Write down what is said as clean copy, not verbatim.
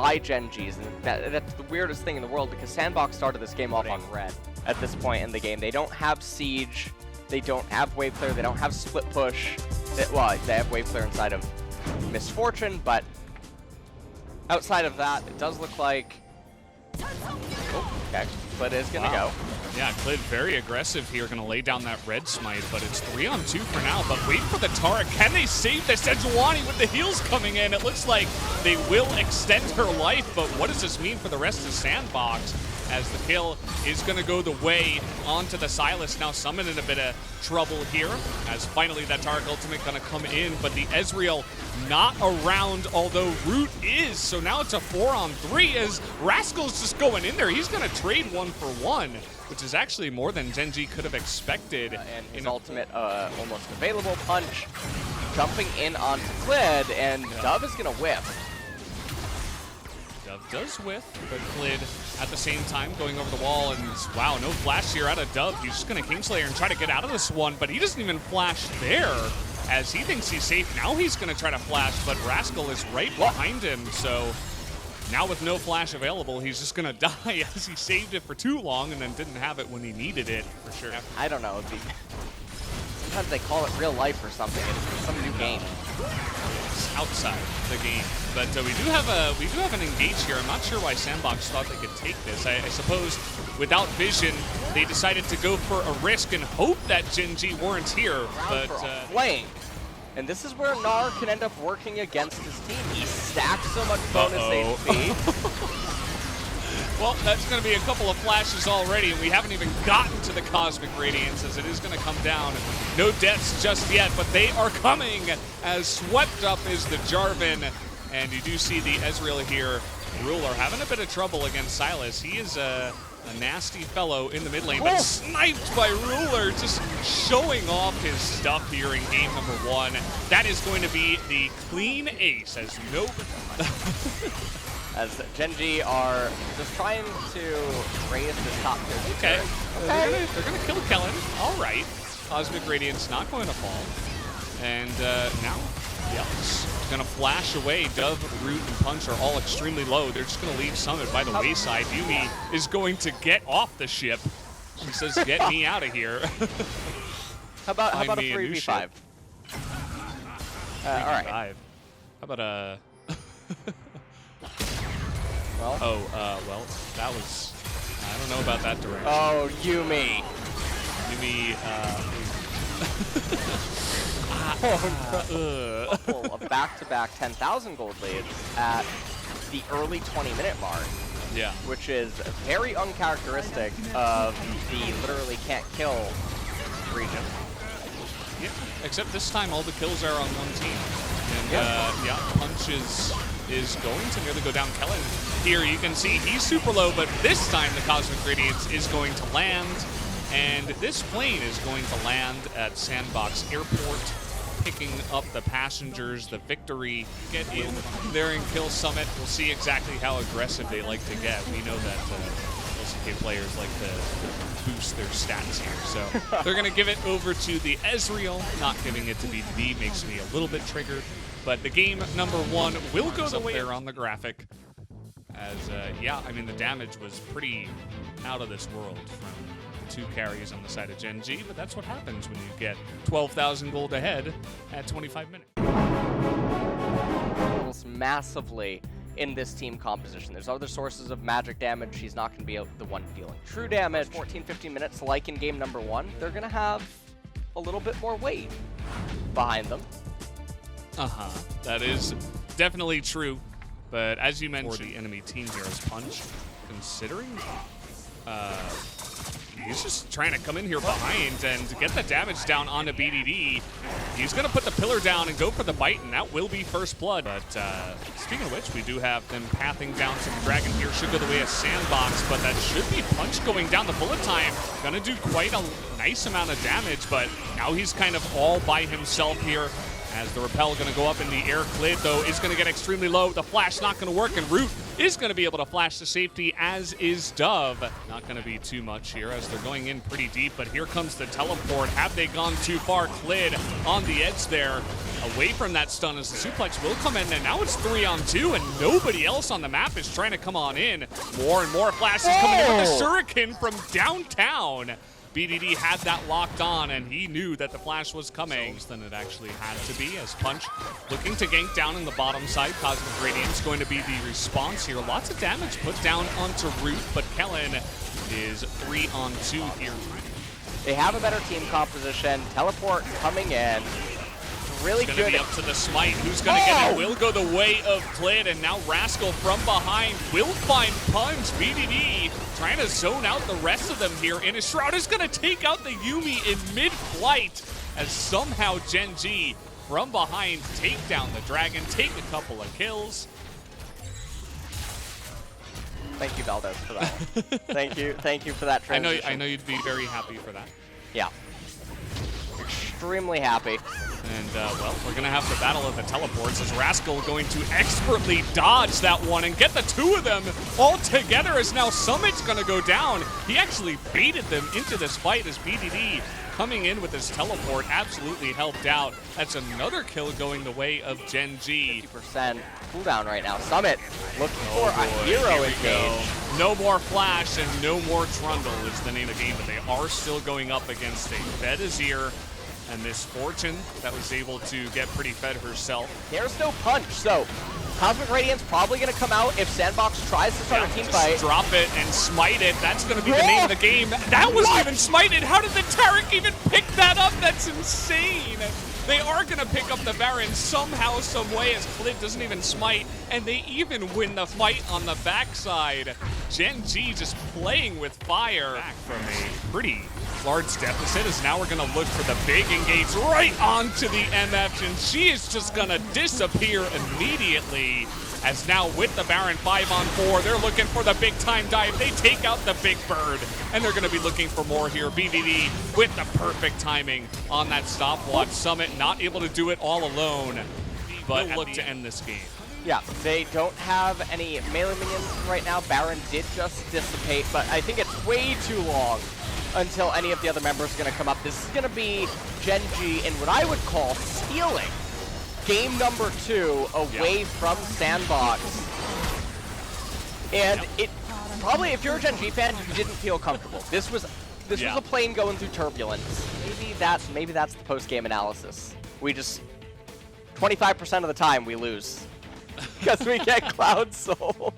by Gen.Gs, and that's the weirdest thing in the world because Sandbox started this game off on red at this point in the game. They don't have Siege, they don't have Wave Clear, they don't have Split Push. Well, they have Wave Clear inside of Misfortune, but outside of that, it does look like... Oh, okay, Clid is gonna go. Yeah, Clid very aggressive here, gonna lay down that red smite, but it's 3-on-2 for now. But wait for the Tara. Can they save the Sejuani with the heals coming in? It looks like they will extend her life, but what does this mean for the rest of Sandbox? As the kill is gonna go the way onto the Sylas. Now Summon in a bit of trouble here, as finally that Taric ultimate gonna come in, but the Ezreal not around, although Root is. So now it's a 4-on-3 as Rascal's just going in there. He's gonna trade 1-for-1, which is actually more than Gen.G could have expected. And his ultimate almost available, Punch jumping in onto Clid, and Dove is gonna whip. Dove does whiff, but Clid at the same time going over the wall, and wow, no flash here out of Dove. He's just gonna Kingslayer and try to get out of this one, but he doesn't even flash there as he thinks he's safe. Now he's gonna try to flash, but Rascal is right behind him, so now with no flash available, he's just gonna die as he saved it for too long and then didn't have it when he needed it, for sure. I don't know, sometimes they call it real life or something. It's some new game. It's outside the game, but we do have an engage here. I'm not sure why Sandbox thought they could take this. I suppose without vision, they decided to go for a risk and hope that Gen.G weren't here. But playing, and this is where Gnar can end up working against his team. He stacks so much bonus HP. Well, that's going to be a couple of flashes already, and we haven't even gotten to the Cosmic Radiance, as it is going to come down. No deaths just yet, but they are coming, as swept up is the Jarvan. And you do see the Ezreal here. Ruler having a bit of trouble against Sylas. He is a nasty fellow in the mid lane, but sniped by Ruler, just showing off his stuff here in game number 1. That is going to be the clean ace, as no... As Gen.G are just trying to raise this top tier. Okay. They're gonna kill Kellen. All right. Cosmic Radiance not going to fall. And now, Yelps gonna flash away. Dove, Root, and Punch are all extremely low. They're just gonna leave Summit by the wayside. Yumi is going to get off the ship. She says, "Get me out of here." How about a 3v5? All right. How about a? Well. Well, that was... I don't know about that direction. Oh, Yumi. Yumi, A back-to-back 10,000 gold leads at the early 20-minute mark. Yeah. Which is very uncharacteristic of the literally can't kill region. Yeah, except this time all the kills are on one team. And yeah, Punch is going to nearly go down Kellen. Here you can see he's super low, but this time the Cosmic Radiance is going to land, and this plane is going to land at Sandbox Airport, picking up the passengers, the Victory, get in there and kill Summit. We'll see exactly how aggressive they like to get. We know that LCK players like to boost their stats here, so they're going to give it over to the Ezreal. Not giving it to BDD makes me a little bit triggered. But the game number 1 will go the way there on the graphic. As, yeah, I mean, the damage was pretty out of this world from 2 carries on the side of Gen.G, but that's what happens when you get 12,000 gold ahead at 25 minutes. Massively in this team composition. There's other sources of magic damage. She's not going to be the one dealing true damage. 14-15 minutes, like in game number 1, they're going to have a little bit more weight behind them. That is definitely true, but as you mentioned, for the enemy team here is Punch, considering he's just trying to come in here behind and get the damage down onto BDD. He's going to put the pillar down and go for the bite, and that will be first blood. But speaking of which, we do have them pathing down to the Dragon here. Should go the way of Sandbox, but that should be Punch going down the bullet time. Going to do quite a nice amount of damage, but now he's kind of all by himself here, As the repel going to go up in the air. Clid, though, is going to get extremely low. The flash not going to work, and Root is going to be able to flash to safety, as is Dove. Not going to be too much here, as they're going in pretty deep, but here comes the teleport. Have they gone too far? Clid on the edge there, away from that stun, as the suplex will come in, and now it's 3-on-2, and nobody else on the map is trying to come on in. More and more flashes coming in with the shuriken from downtown. BDD had that locked on, and he knew that the flash was coming. Than it actually had to be, as Punch looking to gank down in the bottom side. Cosmic Radiance going to be the response here. Lots of damage put down onto Root, but Kellen is 3-on-2 here. They have a better team composition. Teleport coming in. Really good. It's good. Gonna be up to the smite. Who's gonna get it? Will go the way of Clid, and now Rascal from behind will find Punch. BDD trying to zone out the rest of them here, and his Shroud is gonna take out the Yuumi in mid-flight, as somehow Gen.G from behind take down the Dragon, take a couple of kills. Thank you, Valdez, for that. Thank you for that transition. I know you'd be very happy for that. Yeah. Extremely happy. And, well, we're going to have the battle of the teleports, as Rascal going to expertly dodge that one and get the two of them all together, as now Summit's going to go down. He actually baited them into this fight, as BDD coming in with his teleport absolutely helped out. That's another kill going the way of Gen.G. 50% cooldown right now. Summit looking for a hero engage. No more Flash and no more Trundle is the name of the game, but they are still going up against a Fedazir and Miss Fortune that was able to get pretty fed herself. There's no punch, so Cosmic Radiance probably going to come out if Sandbox tries to start a team fight. Drop it and smite it. That's going to be the name of the game. That wasn't even smited. How did the Taric even pick that up? That's insane. They are going to pick up the Baron somehow, some way, as Clid doesn't even smite, and they even win the fight on the backside. Gen.G just playing with fire. Back from a pretty large deficit, as now we're going to look for the big engage right onto the MF, and she is just going to disappear immediately. As now with the Baron 5-on-4, they're looking for the big time dive. They take out the big bird, and they're going to be looking for more here. BDD with the perfect timing on that stopwatch. Summit not able to do it all alone, but look to end this game. Yeah, they don't have any melee minions right now. Baron did just dissipate, but I think it's way too long until any of the other members are going to come up. This is going to be Gen.G in what I would call stealing game number 2 away from Sandbox. And it probably, if you're a Gen.G fan, you didn't feel comfortable. This was a plane going through turbulence. Maybe that's the post-game analysis. We just 25% of the time we lose because we get Cloud Soul.